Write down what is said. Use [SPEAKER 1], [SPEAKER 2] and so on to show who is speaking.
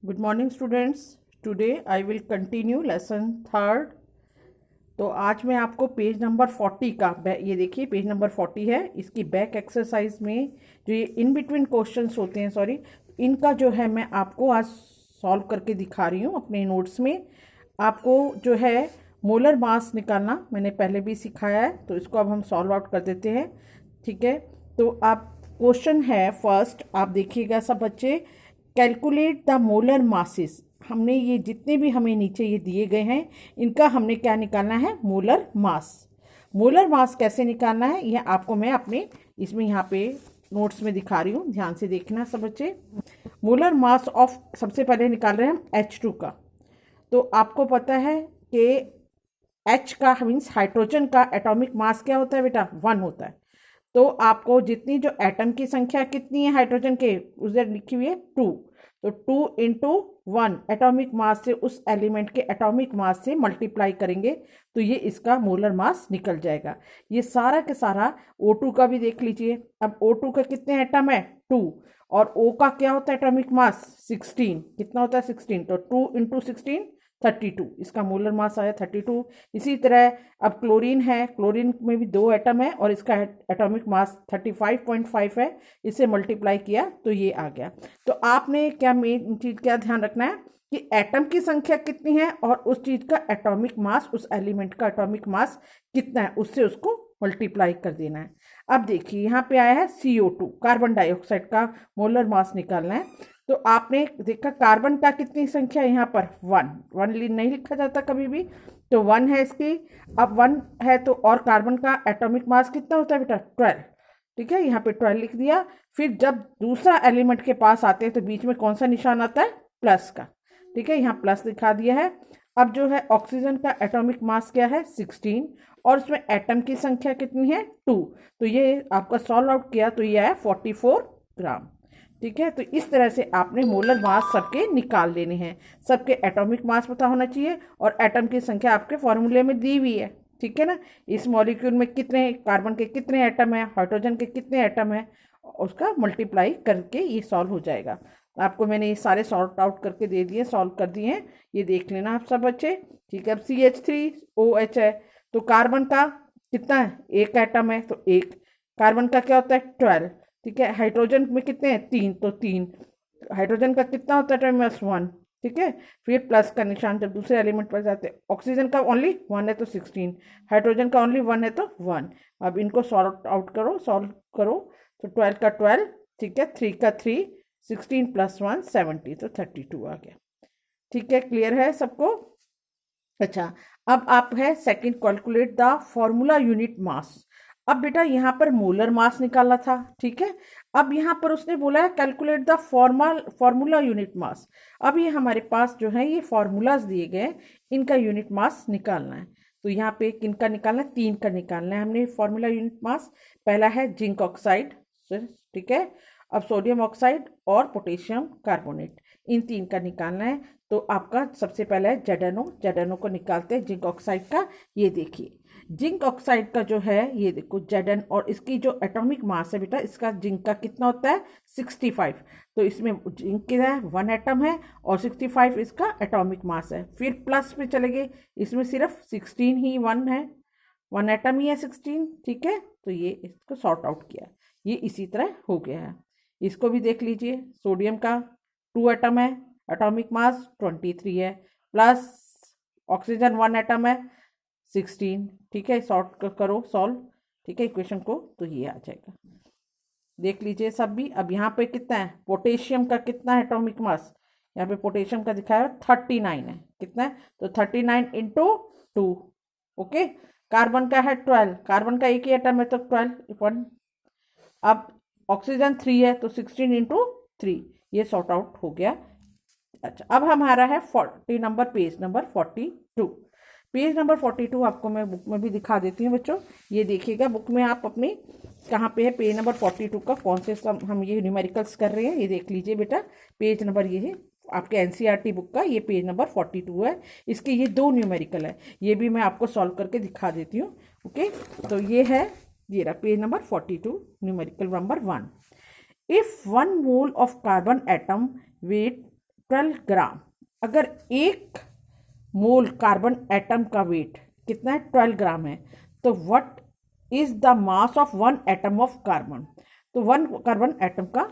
[SPEAKER 1] Good morning students. Today I will continue lesson third. तो आज मैं आपको पेज नंबर 40 का ये देखिए पेज नंबर 40 है। इसकी बैक एक्सरसाइज में जो ये इन बिटवीन क्वेश्चंस होते हैं, सॉरी, इनका जो है मैं आपको आज सॉल्व करके दिखा रही हूँ अपने नोट्स में। आपको जो है मोलर मास निकालना मैंने पहले भी सिखाया है, तो इसको अब हम सॉल्व आउट कर देते हैं। ठीक है, तो आप क्वेश्चन है फर्स्ट, आप देखिएगा सब बच्चे। Calculate the molar masses. हमने ये जितने भी हमें नीचे ये दिए गए हैं, इनका हमने क्या निकालना है? Molar mass. मोलर मास कैसे निकालना है यह आपको मैं अपने इसमें यहाँ पे नोट्स में दिखा रही हूँ, ध्यान से देखना सब बच्चे। मोलर मास ऑफ, सबसे पहले निकाल रहे हैं हम H2 का। तो आपको पता है कि H का मीन्स हाइड्रोजन का एटॉमिक मास क्या होता है बेटा? 1 होता है। तो आपको जितनी जो एटम की संख्या कितनी है हाइड्रोजन के, उधर लिखी हुई है 2। तो 2 इंटू 1 एटॉमिक मास से, उस एलिमेंट के एटॉमिक मास से मल्टीप्लाई करेंगे तो ये इसका मोलर मास निकल जाएगा। ये सारा के सारा O2 का भी देख लीजिए। अब O2 का कितने एटम है? 2। और O का क्या होता है एटॉमिक मास? 16। कितना होता है? 16। तो 2 इंटू 16 32, इसका मोलर मास आया 32। इसी तरह अब क्लोरीन है, क्लोरीन में भी 2 एटम है और इसका एटॉमिक मास 35.5 है। इसे मल्टीप्लाई किया तो ये आ गया। तो आपने क्या मेन चीज़ क्या ध्यान रखना है कि एटम की संख्या कितनी है और उस चीज़ का एटॉमिक मास, उस एलिमेंट का एटॉमिक मास कितना है, उससे उसको मल्टीप्लाई कर देना है। अब देखिए यहाँ पे आया है CO2, कार्बन डाइऑक्साइड का मोलर मास निकालना है। तो आपने देखा कार्बन का कितनी संख्या है यहाँ पर? 1 नहीं लिखा जाता कभी भी, तो 1 है इसकी। अब 1 है तो और कार्बन का एटॉमिक मास कितना होता है बेटा? 12। ठीक है, यहाँ पे 12 लिख दिया। फिर जब दूसरा एलिमेंट के पास आते हैं तो बीच में कौन सा निशान आता है? प्लस का। ठीक है, यहाँ प्लस दिखा दिया है। अब जो है ऑक्सीजन का एटॉमिक मास क्या है? 16। और उसमें एटम की संख्या कितनी है? 2। तो ये आपका सॉल्व आउट किया तो ये आया 44 ग्राम। ठीक है, तो इस तरह से आपने मोलर मास सबके निकाल लेने हैं। सबके एटॉमिक मास पता होना चाहिए और एटम की संख्या आपके फॉर्मूले में दी हुई है। ठीक है ना, इस मॉलिक्यूल में कितने कार्बन के कितने एटम है, हाइड्रोजन के कितने एटम है, उसका मल्टीप्लाई करके ये सॉल्व हो जाएगा। आपको मैंने ये सारे सॉर्ट आउट करके दे दिए, सॉल्व कर दिए हैं, ये देख लेना आप सब बच्चे। ठीक है, अब CH3OH है, तो कार्बन का कितना है? 1 एटम है तो 1। कार्बन का क्या होता है? 12। ठीक है, हाइड्रोजन में कितने हैं? 3, तो 3। हाइड्रोजन का कितना होता है? -1। ठीक है, फिर प्लस का निशान जब दूसरे एलिमेंट पर जाते हैं। ऑक्सीजन का ओनली 1 है तो 16, हाइड्रोजन का ओनली 1 है तो 1। अब इनको सॉल्व आउट करो, सॉल्व करो। तो 12 का 12, ठीक है, 3 का 3, 16 + 1 70, तो 32 आ गया। ठीक है, क्लियर है सबको? अच्छा, अब आप है second, calculate the formula unit mass. अब बेटा यहाँ पर मोलर मास निकाला था, ठीक है। अब यहाँ पर उसने बोला है calculate the formula unit mass. अब ये हमारे पास जो है ये फॉर्मूलाज दिए गए, इनका यूनिट मास निकालना है। तो यहाँ पे किनका निकालना है? 3 का निकालना है हमने फॉर्मूला यूनिट मास। पहला है जिंक ऑक्साइड, ठीक है। अब सोडियम ऑक्साइड और पोटेशियम कार्बोनेट, इन 3 का निकालना है। तो आपका सबसे पहला है जेडनो को निकालते हैं जिंक ऑक्साइड का। ये देखिए जिंक ऑक्साइड का जो है, ये देखो जेडन, और इसकी जो एटॉमिक मास है बेटा, इसका जिंक का कितना होता है? 65। तो इसमें जिंक क्या है? 1 एटम है और 65 इसका एटॉमिक मास है। फिर प्लस पे चले गए, इसमें सिर्फ 16 ही 1 है, 1 एटम ही है 16। ठीक है, तो ये इसको सॉर्ट आउट किया, ये इसी तरह हो गया है। इसको भी देख लीजिए, सोडियम का 2 एटम है, एटॉमिक मास 23 है, प्लस ऑक्सीजन 1 एटम है 16। ठीक है, सॉर्ट करो, सॉल्व, ठीक है, इक्वेशन को, तो ये आ जाएगा। देख लीजिए सब भी। अब यहाँ पे कितना है? पोटेशियम का कितना है एटॉमिक मास? यहाँ पे पोटेशियम का दिखाया 39 है। कितना है? तो 39 इंटू 2। ओके, कार्बन का है 12, कार्बन का एक ही एटम है तो 12 1। अब ऑक्सीजन 3 है तो 16 इंटू 3, ये सॉर्ट आउट हो गया। अच्छा, अब हमारा है 40 number, page number 42। Page number 42 आपको मैं बुक में भी दिखा देती हूँ बच्चों। ये देखिएगा बुक में आप अपनी कहाँ पे है पेज नंबर 42 का, कौन से सब हम ये न्यूमेरिकल्स कर रहे हैं, ये देख लीजिए बेटा। पेज नंबर ये है आपके NCERT बुक का, ये पेज नंबर 42 है। इसके ये 2 न्यूमेरिकल है, ये भी मैं आपको सॉल्व करके दिखा देती हूँ। ओके, तो ये है, ये रहा page number 42, numerical number 1। If 1 mole of carbon atom weight 12 gram. अगर एक मोल कार्बन एटम का वेट कितना है, 12 ग्राम है, तो what is the mass of one atom of carbon. तो वन कार्बन एटम का